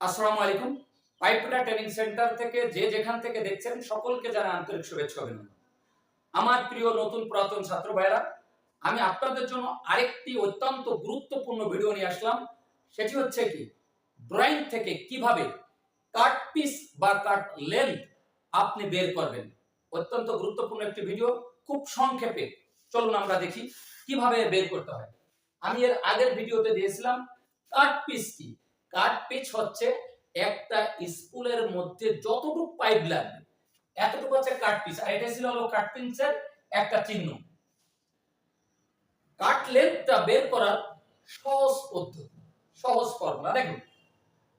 আসসালামু আলাইকুম। পাইপটা ট্রেনিং সেন্টার থেকে যে যেখান থেকে দেখছেন সকলকে জানাই আন্তরিক শুভেচ্ছা অভিনন্দন। আমার প্রিয় নতুন পুরাতন ছাত্র ভাইরা, আমি আপনাদের জন্য আরেকটি অত্যন্ত গুরুত্বপূর্ণ ভিডিও নিয়ে আসলাম। সেটি হচ্ছে কি, ড্রয়িং থেকে কিভাবে কাট পিস বা কাট লেন্থ আপনি বের করবেন। অত্যন্ত গুরুত্বপূর্ণ একটি ভিডিও, খুব সংক্ষেপে চলুন আমরা দেখি কিভাবে বের করতে হয়। আমি এর আগের ভিডিওতে দিয়েছিলাম কাট পিস কি। কাট পিস হচ্ছে একটা স্পুলের মধ্যে যতটুকু পাইপ লাগবে এতটুকু হচ্ছে কাট পিস, আর এটা ছিল হলো কাট পিসের একটা চিহ্ন। কাট লেন্থটা বের করার সহজ পদ্ধতি, সহজ ফর্মুলা দেখুন।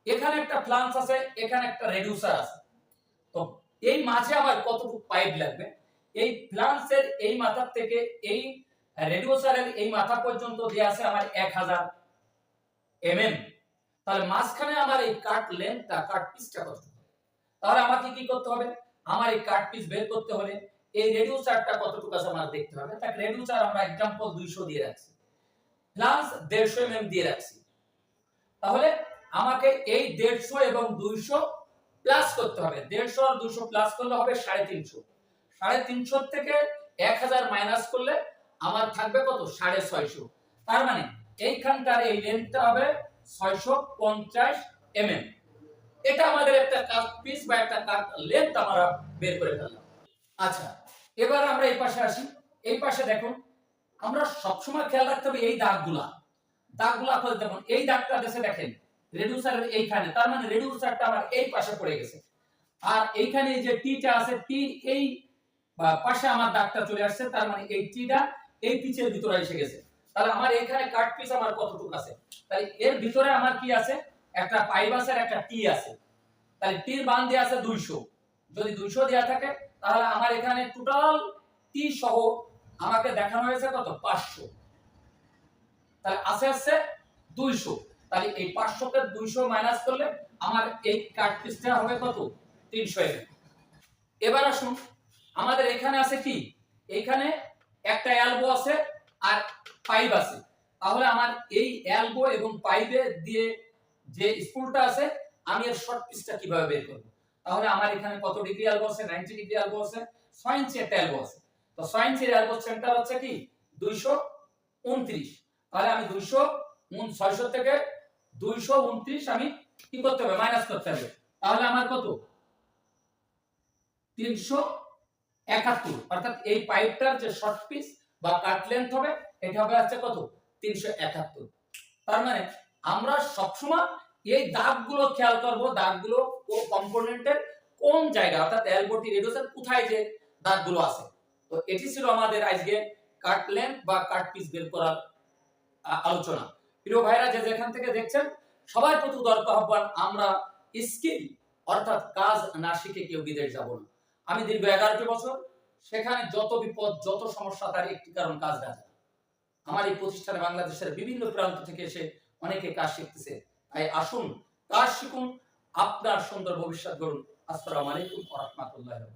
এখানে একটা ফ্লাঞ্জ আছে, এখানে একটা রেডিউসার আছে। তো এই মাঝে আবার কতটুকু পাইপ লাগবে, এই ফ্লাঞ্জের এই মাথা থেকে এই রেডিউসারের এই মাথা পর্যন্ত দেয়া আছে আমার 1000 mm। তাহলে মাঝখানে আমার এই কাট লেন্থটা, কাট পিসটা কত? তাহলে আমাকে কি করতে হবে, আমার এই কাট পিস বের করতে হলে এই রেডিউসারটা কতটুকু আছে আমার দেখতে হবে। তাই রেডিউসার আমরা एग्जांपल 200 দিয়ে রাখছি, প্লাস 150 mm দিয়ে রাখছি। তাহলে আমাকে এই 150 এবং 200 প্লাস করতে হবে। 150 আর 200 প্লাস করলে হবে 350। 350 থেকে 1000 মাইনাস করলে আমার থাকবে কত? 650। তার মানে এইখানকার এই লেন্থটা হবে 650 mm। এটা আমাদের একটা কাট পিস বা একটা কাট লেন্থ আমরা বের করে ফেললাম। আচ্ছা, এবার আমরা এই পাশে আসি। এই পাশে দেখুন, আমরা সবসময় খেয়াল রাখতে হবে এই দাগগুলা করে দেখুন। এই দাগটা দেশে দেখেন রেডিউসারের এইখানে, তার মানে রেডিউসারটা আমার এই পাশে পড়ে গেছে। আর এইখানে যে টিটা আছে, টির এই পাশে আমার দাগটা চলে আসছে, তার মানে এই টিটা এই পিচের ভিতরে এসে গেছে। তাহলে আমার এখানে কাট পিস আমার কতটুকু আছে? তাই এর ভিতরে আমার কি আছে? একটা পাইপ আছে আর একটা টি আছে। তাহলে টির মান দেয়া আছে 200। যদি 200 দেয়া থাকে তাহলে আমার এখানে টোটাল টি সহ আমাকে দেখানো হয়েছে কত? 500। তাহলে আছে 200। তাহলে এই 500 কে 200 মাইনাস করলে আমার এই কাট পিসটা হবে কত? 300 mm। এবার আসুন, আমাদের এখানে আছে কি, এখানে একটা এলবো আছে আর পাইপ আছে। তাহলে আমার এই এলবো এবং পাইপে দিয়ে যে স্পুলটা আছে, আমি এর শর্ট পিসটা কিভাবে বের করব? তাহলে আমার এখানে কত ডিগ্রি এলবো আছে? 90 ডিগ্রি এলবো আছে। 6 ইঞ্চি একটা এলবো আছে। তো 6 ইঞ্চির এলবো সেন্টার হচ্ছে কি 229। তাহলে আমি 600 থেকে 229 আমি কি করতে হবে? মাইনাস করতে হবে। তাহলে আমার কত? 371। অর্থাৎ এই পাইপটার যে শর্ট পিস বা কাট লেন্থ হবে, এটা হবে হচ্ছে কত? 371। তার মানে আমরা সবসময় এই দাগগুলো খেয়াল করব, দাগগুলো ও কম্পোনেন্টের কোন জায়গা, অর্থাৎ এলবোটি রেডিউসার কোথায় যে দাগগুলো আছে। তো এটি ছিল আমাদের আজকে কাট লেন্থ বা কাট পিস বের করার আলোচনা। প্রিয় ভাইরা, যে যেখান থেকে দেখছেন সবার প্রতি উদারতা আহ্বান, আমরা স্কিল অর্থাৎ কাজ না শিখে কেউ বিদেশ যাব না। আমি দীর্ঘ 11টি বছর, সেখানে যত বিপদ যত সমস্যা, তার একটি কারণ কাজ না জানা। আমার এই প্রতিষ্ঠানে বাংলাদেশের বিভিন্ন প্রান্ত থেকে এসে অনেকে কাজ শিখতেছে। তাই আসুন, কাজ শিখুন, আপনার সুন্দর ভবিষ্যৎ গড়ুন। আসসালামু আলাইকুম ওয়া রাহমাতুল্লাহি।